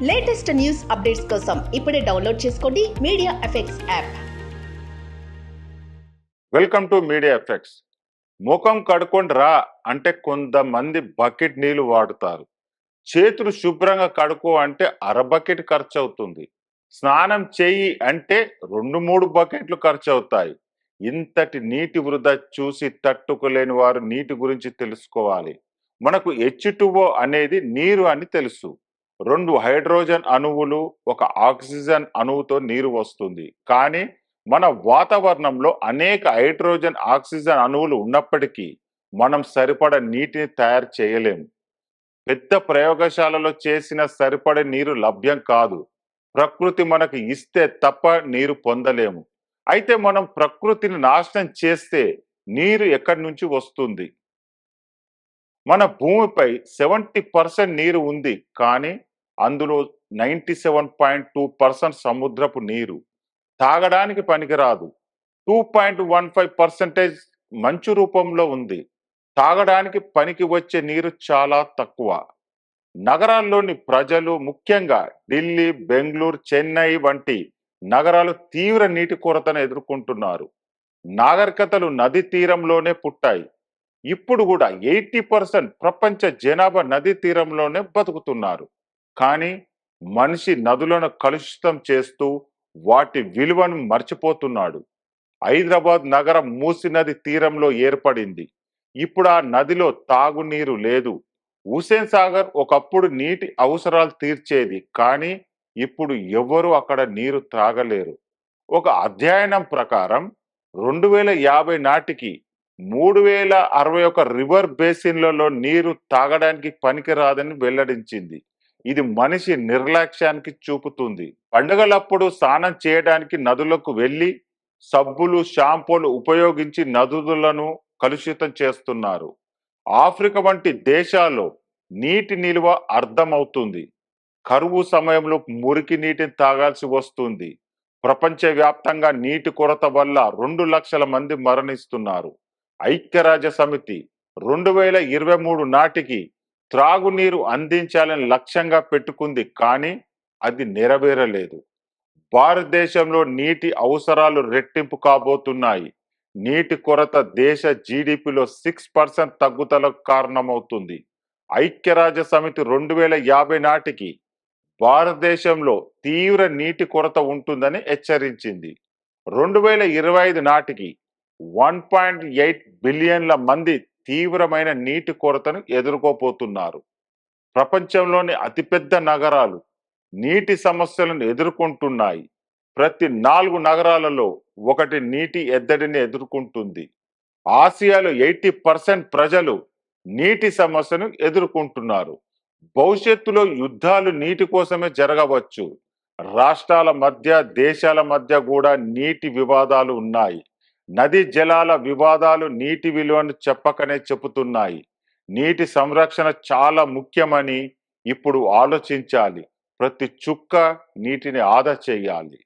Latest news updates కోసం ఇప్పుడే download చేసుకోండి media effects app. Welcome to media effects. ముఖం కడుక్కొని రా అంటే కొంతమంది బకెట్ నీళ్లు వాడుతారు. చేతులు శుభ్రంగా కడుక్కో అంటే అర బకెట్ ఖర్చు అవుతుంది. స్నానం చెయ్యి అంటే 2-3 బకెట్లు ఖర్చు అవుతాయి. ఇంతటి నీటి వృధా చూసి తట్టుకోలేని వారు నీటి గురించి తెలుసుకోవాలి. మనకు H2O అనేది నీరు అని తెలుసు. 2 హైడ్రోజన్ అణువులు, ఒక ఆక్సిజన్ అణువుతో నీరు వస్తుంది. కానీ మన వాతావరణంలో అనేక హైడ్రోజన్, ఆక్సిజన్ అణువులు ఉన్నప్పటికీ మనం సరిపడ నీటిని తయారు చేయలేము. పెద్ద ప్రయోగశాలలో చేసిన సరిపడే నీరు లభ్యం కాదు. ప్రకృతి మనకు ఇస్తే తప్ప నీరు పొందలేము. అయితే మనం ప్రకృతిని నాశనం చేస్తే నీరు ఎక్కడి నుంచి వస్తుంది? మన భూమిపై 70% నీరు ఉంది, కానీ అందులో 97.2% సముద్రపు నీరు. తాగడానికి పనికిరాదు. 2.15% మంచు రూపంలో ఉంది. తాగడానికి పనికి వచ్చే నీరు చాలా తక్కువ. నగరాల్లోని ప్రజలు, ముఖ్యంగా ఢిల్లీ, బెంగళూరు, చెన్నై వంటి నగరాలు తీవ్ర నీటి కొరతను ఎదుర్కొంటున్నారు. నాగరికతలు నది తీరంలోనే పుట్టాయి. ఇప్పుడు కూడా 80% ప్రపంచ జనాభా నది తీరంలోనే బతుకుతున్నారు. కానీ మనిషి నదులను కలుషితం చేస్తూ వాటి విలువను మర్చిపోతున్నాడు. హైదరాబాద్ నగరం మూసీ నది తీరంలో ఏర్పడింది. ఇప్పుడు ఆ నదిలో తాగునీరు లేదు. హుస్సేన్ సాగర్ ఒకప్పుడు నీటి అవసరాలు తీర్చేది, కానీ ఇప్పుడు ఎవరు అక్కడ నీరు త్రాగలేరు. ఒక అధ్యయనం ప్రకారం 2050 నాటికి 3061 రివర్ బేసిన్లలో నీరు తాగడానికి పనికిరాదని వెల్లడించింది. ఇది మనిషి నిర్లక్ష్యానికి చూపుతుంది. పండుగలప్పుడు స్నానం చేయడానికి నదులకు వెళ్ళి సబ్బులు, షాంపూలు ఉపయోగించి నదులను కలుషితం చేస్తున్నారు. ఆఫ్రికా వంటి దేశాల్లో నీటి నిల్వ అర్థమవుతుంది. కరువు సమయంలో మురికి నీటిని తాగాల్సి వస్తుంది. ప్రపంచవ్యాప్తంగా నీటి కొరత వల్ల 2 లక్షల మంది మరణిస్తున్నారు. ఐక్యరాజ్య సమితి 2023 నాటికి త్రాగునీరు అందించాలని లక్ష్యంగా పెట్టుకుంది, కానీ అది నెరవేరలేదు. భారతదేశంలో నీటి అవసరాలు రెట్టింపు కాబోతున్నాయి. నీటి కొరత దేశ జీడిపిలో 6% తగ్గుదలకు కారణమవుతుంది. ఐక్యరాజ్య సమితి 2050 నాటికి భారతదేశంలో తీవ్ర నీటి కొరత ఉంటుందని హెచ్చరించింది. 2025 నాటికి 1.8 బిలియన్ల మంది తీవ్రమైన నీటి కొరతను ఎదుర్కోబోతున్నారు. ప్రపంచంలోని అతిపెద్ద నగరాలు నీటి సమస్యలను ఎదుర్కొంటున్నాయి. ప్రతి 4 నగరాలలో ఒకటి నీటి ఎద్దడిని ఎదుర్కొంటుంది. ఆసియాలో 80% ప్రజలు నీటి సమస్యను ఎదుర్కొంటున్నారు. భవిష్యత్తులో యుద్ధాలు నీటి కోసమే జరగవచ్చు. రాష్ట్రాల మధ్య, దేశాల మధ్య కూడా నీటి వివాదాలు ఉన్నాయి. నదీ జలాల వివాదాలు నీటి విలువను చెప్పకనే చెబుతున్నాయి. నీటి సంరక్షణ చాలా ముఖ్యమని ఇప్పుడు ఆలోచించాలి. ప్రతి చుక్క నీటిని ఆదా చేయాలి.